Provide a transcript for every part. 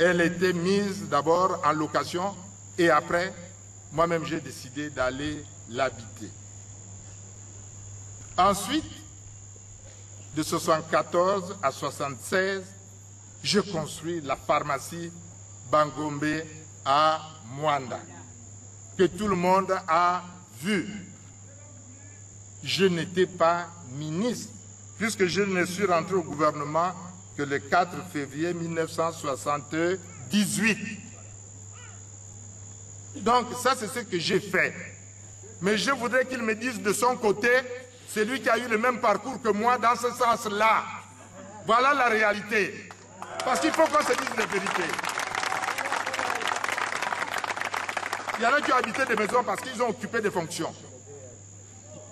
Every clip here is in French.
Elle était mise d'abord en location et après, moi-même j'ai décidé d'aller l'habiter. Ensuite, de 1974 à 1976, je construis la pharmacie Bangombe à Mwanda, que tout le monde a vu. Je n'étais pas ministre, puisque je ne suis rentré au gouvernement que le 4 février 1978. Donc ça c'est ce que j'ai fait. Mais je voudrais qu'il me dise de son côté, c'est lui qui a eu le même parcours que moi dans ce sens-là. Voilà la réalité. Parce qu'il faut qu'on se dise la vérité. Il y en a qui ont habité des maisons parce qu'ils ont occupé des fonctions.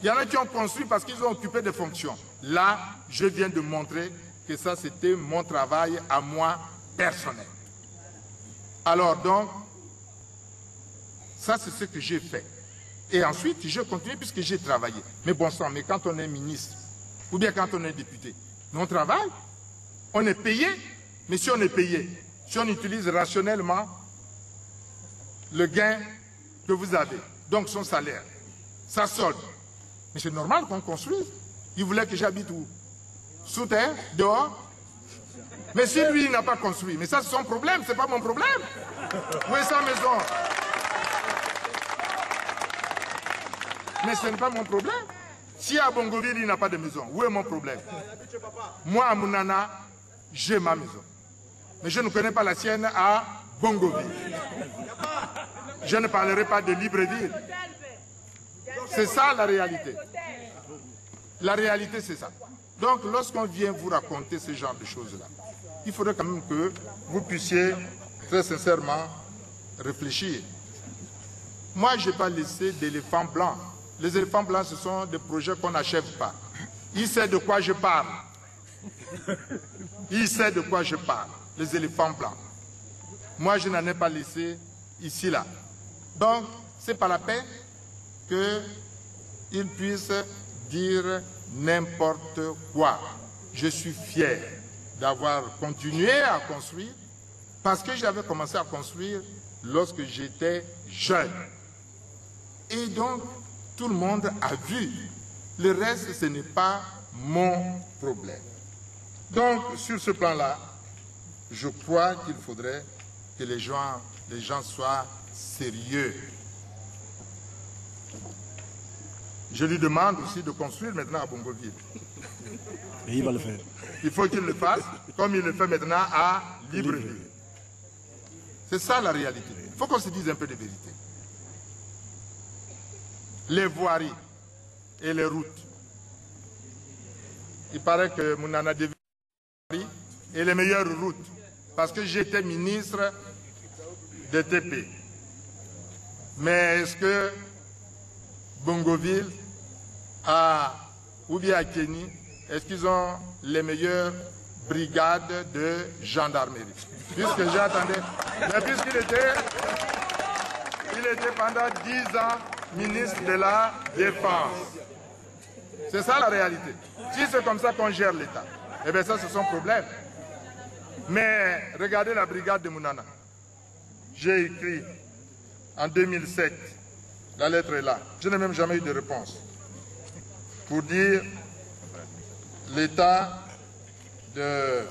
Il y en a qui ont construit parce qu'ils ont occupé des fonctions. Là, je viens de montrer que ça, c'était mon travail à moi personnel. Alors donc, ça, c'est ce que j'ai fait. Et ensuite, je continue puisque j'ai travaillé. Mais bon sang, mais quand on est ministre, ou bien quand on est député, on travaille, on est payé. Mais si on est payé, si on utilise rationnellement le gain que vous avez, donc son salaire, ça solde. Mais c'est normal qu'on construise. Il voulait que j'habite où? Sous terre? Dehors? Mais si lui, il n'a pas construit, mais ça c'est son problème, c'est pas mon problème. Où est sa maison? Mais ce n'est pas mon problème. Si à Bongoville, il n'a pas de maison, où est mon problème? Moi, à Mounana, j'ai ma maison. Mais je ne connais pas la sienne à Bongoville. Je ne parlerai pas de Libreville. C'est ça la réalité. La réalité, c'est ça. Donc, lorsqu'on vient vous raconter ce genre de choses-là, il faudrait quand même que vous puissiez très sincèrement réfléchir. Moi, je n'ai pas laissé d'éléphants blancs. Les éléphants blancs, ce sont des projets qu'on n'achève pas. Il sait de quoi je parle. Il sait de quoi je parle. Les éléphants blancs. Moi, je n'en ai pas laissé ici, là. Donc, ce n'est pas la peine qu'ils puissent dire n'importe quoi. Je suis fier d'avoir continué à construire parce que j'avais commencé à construire lorsque j'étais jeune. Et donc, tout le monde a vu. Le reste, ce n'est pas mon problème. Donc, sur ce plan-là, je crois qu'il faudrait que les gens soient sérieux. Je lui demande aussi de construire maintenant à Bongoville. Et il va le faire. Il faut qu'il le fasse comme il le fait maintenant à Libreville. C'est ça la réalité. Il faut qu'on se dise un peu de vérité. Les voiries et les routes. Il paraît que Mounana devait et les meilleures routes. Parce que j'étais ministre de TP. Mais est-ce que Bongoville ou bien à Kenny, est-ce qu'ils ont les meilleures brigades de gendarmerie? Puisque j'attendais. Mais puisqu'il était pendant 10 ans ministre de la Défense. C'est ça la réalité. Si c'est comme ça qu'on gère l'État, eh bien ça c'est son problème. Mais regardez la brigade de Mounana. J'ai écrit en 2007, la lettre est là. Je n'ai même jamais eu de réponse. Pour dire l'état de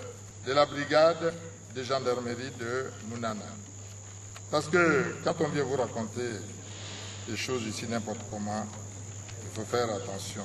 la brigade de gendarmerie de Mounana. Parce que quand on vient vous raconter des choses ici n'importe comment, il faut faire attention.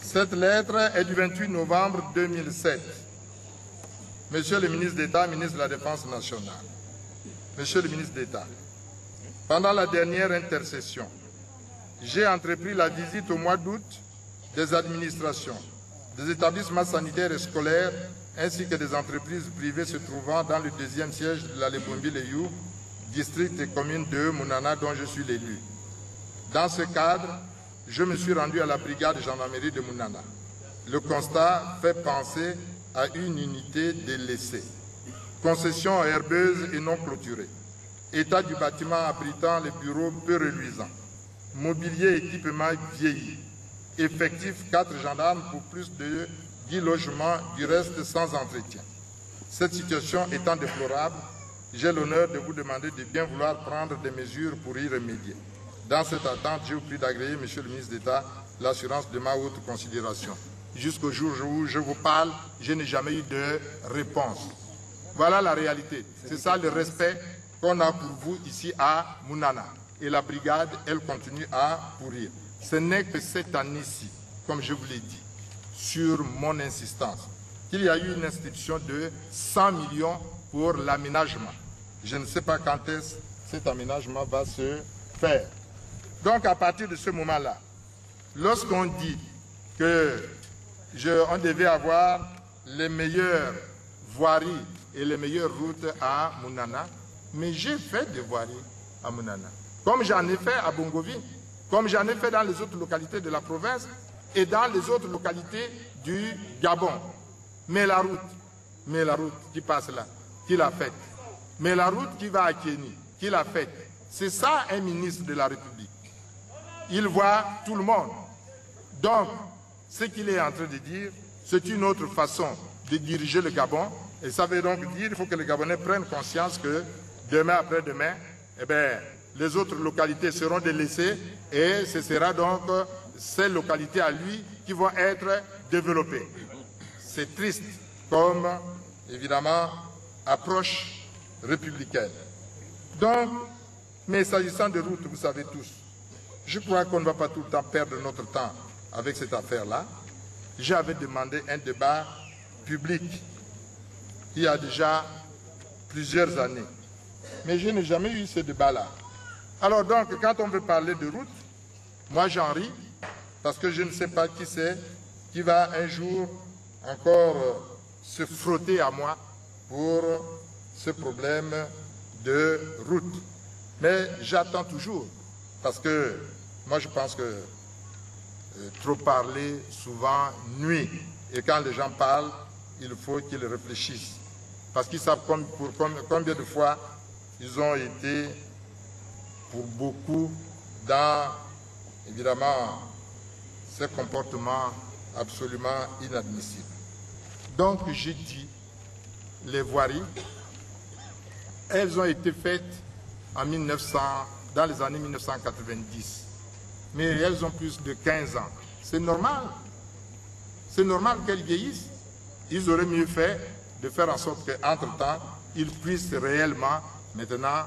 Cette lettre est du 28 novembre 2007. Monsieur le ministre d'État, ministre de la Défense nationale. Monsieur le ministre d'État, pendant la dernière intercession, j'ai entrepris la visite au mois d'août des administrations, des établissements sanitaires et scolaires, ainsi que des entreprises privées se trouvant dans le deuxième siège de la Lebombile-You, district et commune de Mounana, dont je suis l'élu. Dans ce cadre, je me suis rendu à la brigade de gendarmerie de Mounana. Le constat fait penser à une unité délaissée. Concession herbeuse et non clôturée. État du bâtiment abritant les bureaux peu reluisants. Mobilier et équipement vieillis. Effectif 4 gendarmes pour plus de 10 logements, du reste sans entretien. Cette situation étant déplorable, j'ai l'honneur de vous demander de bien vouloir prendre des mesures pour y remédier. Dans cette attente, je vous prie d'agréer, Monsieur le ministre d'État, l'assurance de ma haute considération. Jusqu'au jour où je vous parle, je n'ai jamais eu de réponse. Voilà la réalité. C'est ça le respect qu'on a pour vous ici à Mounana. Et la brigade, elle continue à pourrir. Ce n'est que cette année-ci, comme je vous l'ai dit, sur mon insistance, qu'il y a eu une institution de 100 millions pour l'aménagement. Je ne sais pas quand est-ce que cet aménagement va se faire. Donc à partir de ce moment-là, lorsqu'on dit qu'on devait avoir les meilleures voiries et les meilleures routes à Mounana, mais j'ai fait des voiries à Mounana, comme j'en ai fait à Bongovie, comme j'en ai fait dans les autres localités de la province et dans les autres localités du Gabon. Mais la route qui passe là, qui l'a faite, mais la route qui va à Kény, qui l'a faite, c'est ça un ministre de la République. Il voit tout le monde. Donc, ce qu'il est en train de dire, c'est une autre façon de diriger le Gabon. Et ça veut donc dire qu'il faut que les Gabonais prennent conscience que demain après-demain, eh bien, les autres localités seront délaissées et ce sera donc ces localités à lui qui vont être développées. C'est triste comme, évidemment, approche républicaine. Donc, mais s'agissant de routes, vous savez tous, je crois qu'on ne va pas tout le temps perdre notre temps avec cette affaire-là. J'avais demandé un débat public il y a déjà plusieurs années. Mais je n'ai jamais eu ce débat-là. Alors donc, quand on veut parler de route, moi j'en ris, parce que je ne sais pas qui c'est qui va un jour encore se frotter à moi pour ce problème de route. Mais j'attends toujours, parce que moi je pense que trop parler souvent nuit. Et quand les gens parlent, il faut qu'ils réfléchissent. Parce qu'ils savent combien de fois ils ont été, pour beaucoup, dans, évidemment, ces comportements absolument inadmissibles. Donc, j'ai dit, les voiries, elles ont été faites en dans les années 1990. Mais elles ont plus de 15 ans. C'est normal. C'est normal qu'elles vieillissent. Ils auraient mieux fait de faire en sorte qu'entre-temps, ils puissent réellement, maintenant,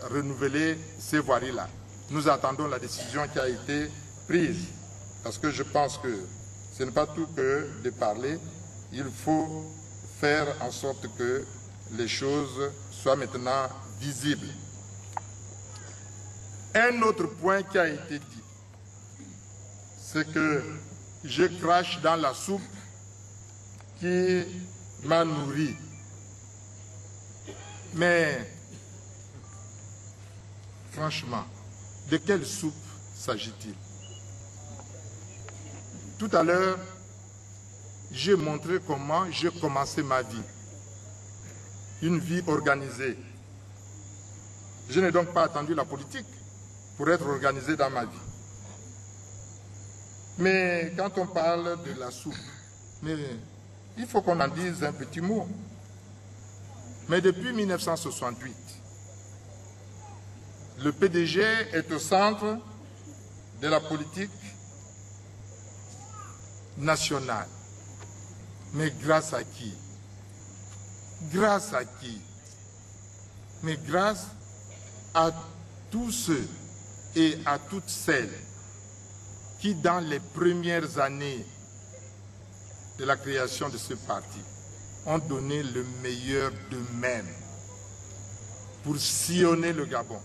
renouveler ces voiries-là. Nous attendons la décision qui a été prise. Parce que je pense que ce n'est pas tout que de parler. Il faut faire en sorte que les choses soient maintenant visibles. Un autre point qui a été dit, c'est que je crache dans la soupe qui m'a nourri. Mais, franchement, de quelle soupe s'agit-il? Tout à l'heure, j'ai montré comment j'ai commencé ma vie. Une vie organisée. Je n'ai donc pas attendu la politique pour être organisé dans ma vie. Mais quand on parle de la soupe, il faut qu'on en dise un petit mot. Mais depuis 1968, le PDG est au centre de la politique nationale. Mais grâce à qui? Grâce à qui? Mais grâce à tous ceux et à toutes celles qui, dans les premières années de la création de ce parti, ont donné le meilleur d'eux-mêmes pour sillonner le Gabon,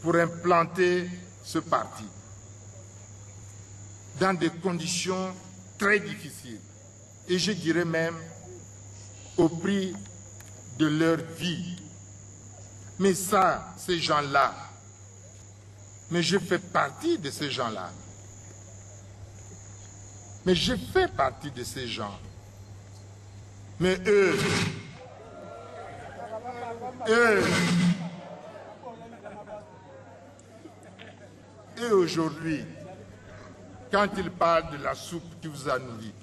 pour implanter ce parti dans des conditions très difficiles, et je dirais même au prix de leur vie. Mais ça, ces gens-là, mais je fais partie de ces gens-là. Mais je fais partie de ces gens. Mais eux, aujourd'hui, quand ils parlent de la soupe qui vous a nourri,